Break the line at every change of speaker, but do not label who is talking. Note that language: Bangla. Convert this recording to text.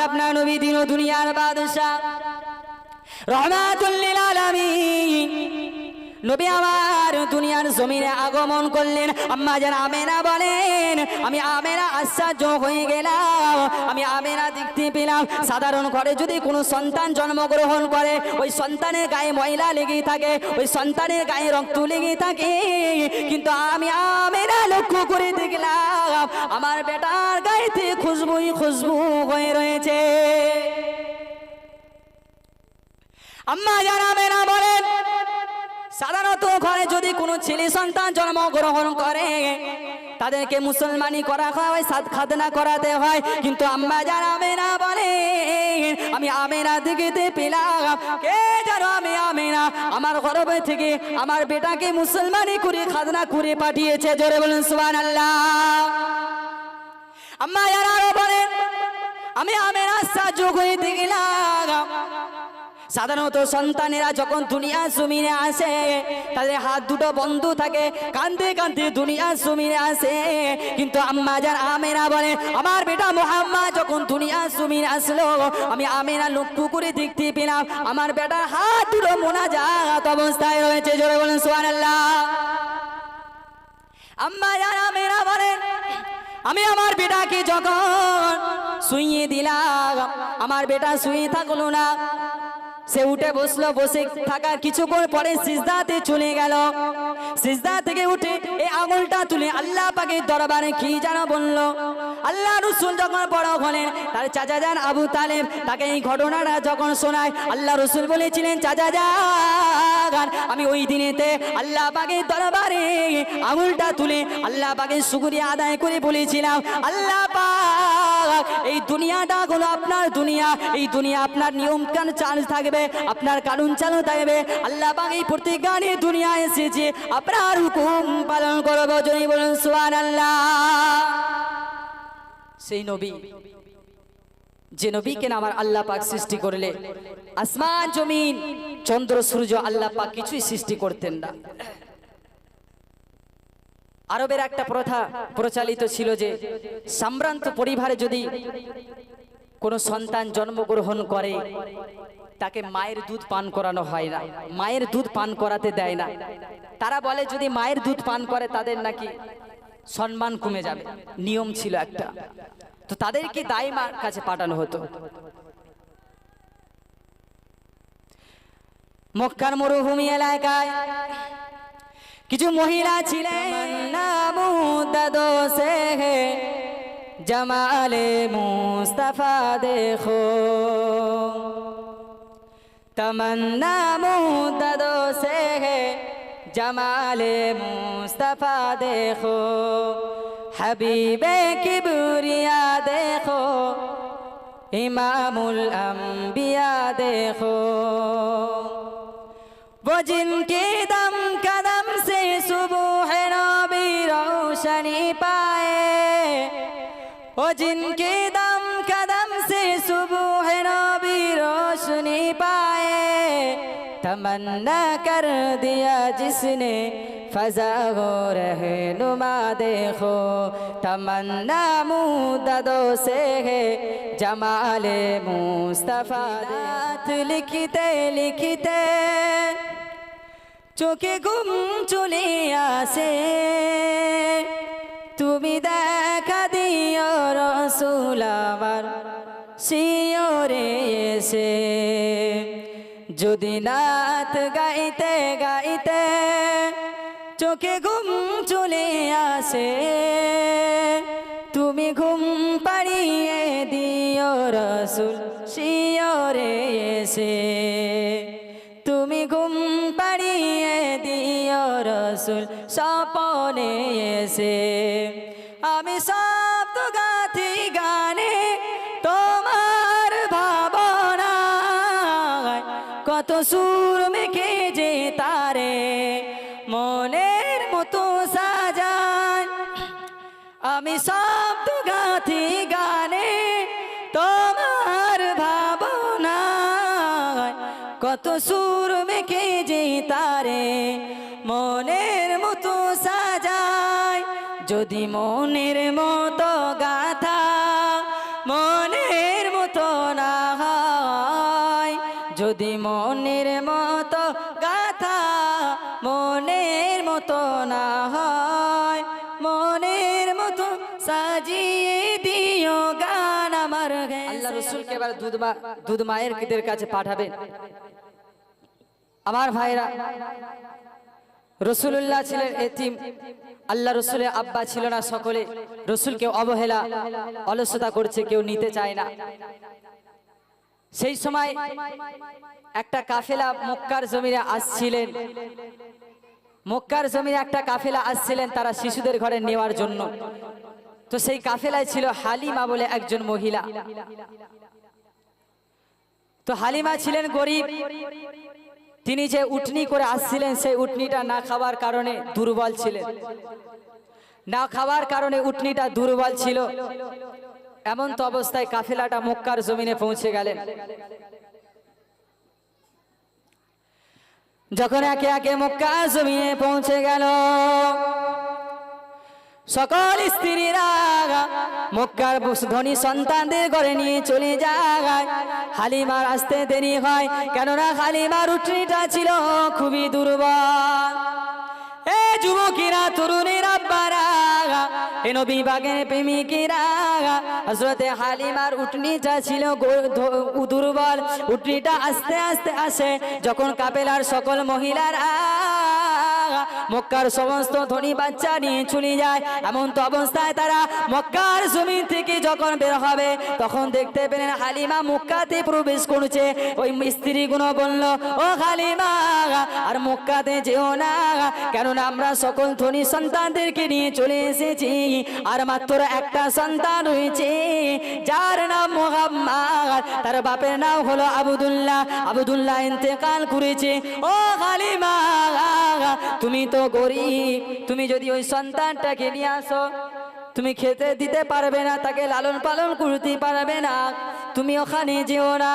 আপনার নবী দিন ও দুনিয়ার বাদশা রহমাতুল লিল আলামিন নবী আমার দুনিয়ার জমিনে আগমন করলেন। আম্মা জান আমেনা বলেন, আমি আমেনা আশ্চর্য হয়ে গেলাম। আমি আমেনা দেখতে পেলাম সাধারণ ঘরে যদি কোনো সন্তান জন্মগ্রহণ করে ওই সন্তানের গায়ে ময়লা লেগে থাকে, ওই সন্তানের গায়ে রক্ত লেগে থাকে, কিন্তু আমি আমেনা লক্ষ্য করে দেখলাম আমার বেটার গায়েতে খুশবুই খুশবু হয়ে রয়েছে। আম্মা জান আমেনা বলেন, সাধারণত ঘরে যদি কোনো ছেলে সন্তান জন্মগ্রহণ করে তাদেরকে মুসলমানি করা হয়, সাত খাদনা করাতে হয়, কিন্তু আম্মা জান আমেনা বলে আমি আমেনা দেখতে পেলাম কে জানো আমি আমেনা আমার গর্ভ থেকে আমার বেটাকে মুসলমানি করে খাদনা করে পাঠিয়েছে। জোরে বলুন সুবহানাল্লাহ। আম্মা জান বলেন আমি আমেনা সাহায্য করে দেখলাম সাধারণত সন্তানেরা যখন দুনিয়া জমিনে আসে তাদের হাত দুটো বন্ধ থাকে, কাঁদতে কাঁদতে দুনিয়া জমিনে আসে, কিন্তু আম্মা জান আমেনা বলে আমার বেটা মুহাম্মদ যখন দুনিয়া জমিনে আসলো আমি আমেনা লক্ষ্য করে দেখতে পেলাম আমার বেটার হাত দুটো মোনাজাত অবস্থায় রয়েছে। জোরে বলেন সুবহানাল্লাহ। আম্মা জান আমেনা বলেন আমি আমার বেটাকে যখন শুইয়ে দিলাম আমার বেটা শুয়ে থাকলো না, সে উঠে বসলো, বসে থাকার কিছুক্ষণ পরে সিজদাতে চলে গেল। সিজদা থেকে উঠে এই আঙুলটা তুলে আল্লাহ পাকের দরবারে কি যেন বলল। আল্লাহ রাসূল যখন বড় হলেন তার চাচা যান আবু তালেব তাকে এই ঘটনাটা যখন শোনায় আল্লাহ রাসূল বলেছিলেন চাচা যান আমি ওই দিনেতে আল্লাহ পাকের দরবারে আঙুলটা তুলে আল্লাহ পাকের শুকরিয়া আদায় করে বলেছিলাম আল্লাহ পাক এই দুনিয়াটা হলো আপনার দুনিয়া, এই দুনিয়া আপনার নিয়ম কানুন চালু থাকবে, আপনার কানুন চালু থাকবে। আল্লাহ পাক এই প্রতিজ্ঞা নিয়ে দুনিয়া এসেছে আপনার হুকুম পালন করব। জয় বলুন সুবহানাল্লাহ। সেই নবী যে নবীকে আমার আল্লাহ পাক সৃষ্টি করলে আসমান জমিন চন্দ্র সূর্য আল্লাহ পাক কিছুই সৃষ্টি করতেন না। আরবের একটা প্রথা প্রচলিত ছিল যে সম্ভ্রান্ত পরিবারে যদি কোনো সন্তান জন্মগ্রহণ করে তাকে মায়ের দুধ পান করানো হয় না, মায়ের দুধ পান করাতে দেয় না। তারা বলে যদি মায়ের দুধ পান করে তাদের নাকি সম্মান কমে যাবে, নিয়ম ছিল একটা। তো তাদেরকে দাইমার কাছে পাঠানো হতো। মক্কার মরুভূমি এলাকায় কিছু মহিলা ছিলেন নামুদাদো সে হে জমালে মুস্তাফা দেখো, তমন্না মুদাদো সে হে জমালে মুস্তাফা দেখো, हबीबे किबरिया देखो, इमामुल अंबिया देखो, वो जिनके दम कदम से सुबह नबी रोशनी पाए, वो जिनके दम कदम से सुबह नबी रोशनी पाए, तमन्ना कर दिया जिसने फजा हो रहनुमा देखो, तमन्ना मुददो से है जमाले मुस्तफा। लिखते लिखते চোখে ঘুম চলে আসে, তুমি দেখা দিও রাসূল আমার শিয়রে এসে, যদি নাত গাইতে গাইতে চোখে ঘুম চলে আসে, তুমি ঘুম পাড়িয়ে দিও রাসূল শিয়রে এসে, তুমি ঘুম পাড়িয়ে দিও রাসূল স্বপনে এসে। আমি শব্দ গাথি গানে তোমার ভাবনায়, কত সুর মেখে যে তারে মনের মতো সাজায়। আমি শব্দ গাথি গানে তোমার ভাবনায়, কত সুর মেখে যে তারে মনের মতো সাজায়। যদি মনের মতো গাথা মনের মতো যদি মনের মতো গাথা মনের মতো না হয়, মনের মতো সাজিয়ে দিও গান আমার। আল্লাহ রসুলকে এবার দুধ মায়ের কাছে পাঠাবেন। আমার ভাইরা, রসুল্লাহ ছিলেন এতিম, আল্লাহ রসুলের আব্বা ছিল না সকলে। রসুলকে অবহেলা অলসতা করছে, কেউ নিতে চায় না। সেই সময় একটা কাফেলা মক্কার জমিনে আসছিলেন, মক্কার জমিনে একটা কাফেলা আসছিলেন তারা শিশুদের ঘরে নেওয়ার জন্য। তো সেই কাফেলায় ছিল হালিমা বলে একজন মহিলা। তো হালিমা ছিলেন গরিব, তিনি যে উটনি করে আসছিলেন সেই উটনিটা না খাওয়ার কারণে দুর্বল ছিলেন, না খাওয়ার কারণে উটনিটা দুর্বল ছিল। এমন তো অবস্থায় কাফেলাটা মক্কার জমিনে পৌঁছে গেলেন। যখন একে একে মক্কার জমিনে পৌঁছে গেল, সকল স্ত্রীরা মক্কার ধনী সন্তানদের ঘরে নিয়ে চলে যায়। হালিমার আসতে দেরি হয়, কেননা হালিমার উটনিটা ছিল খুবই দুর্বল। এ যুবকেরা, তরুণের আব্বারা, এ নবী বাগের প্রেমিকেরা, হযরতে হালিমার উটনিটা ছিল দুর্বল। উটনিটা আস্তে আস্তে আসে, যখন কাফেলার সকল মহিলারা মক্কার সমস্ত ধনী বাচ্চা নিয়ে চলে যায়। এমন তো অবস্থায় তারা মক্কার জমিন থেকে যখন বের হবে, তখন দেখতে পেলেন হালিমা মক্কাতে প্রবেশ করছে। ওই স্ত্রীগুলো বলল, ও হালিমা, আর মক্কাতে যেও না, কেননা আমরা সকল ধনী সন্তানদেরকে নিয়ে চলে এসেছি, আর মাত্র একটা সন্তান হয়েছে যার নাম মুহাম্মদ, তার বাপের নাম হলো আবদুল্লাহ। আবদুল্লাহ ইন্তেকাল করেছে। ও হালিমা, তুমি তো গরিব, তুমি যদি ওই সন্তানটাকে নিয়ে আসো, তুমি খেতে দিতে পারবে না, তাকে লালন পালন করতে পারবে না, তুমি ওখানে যেও না।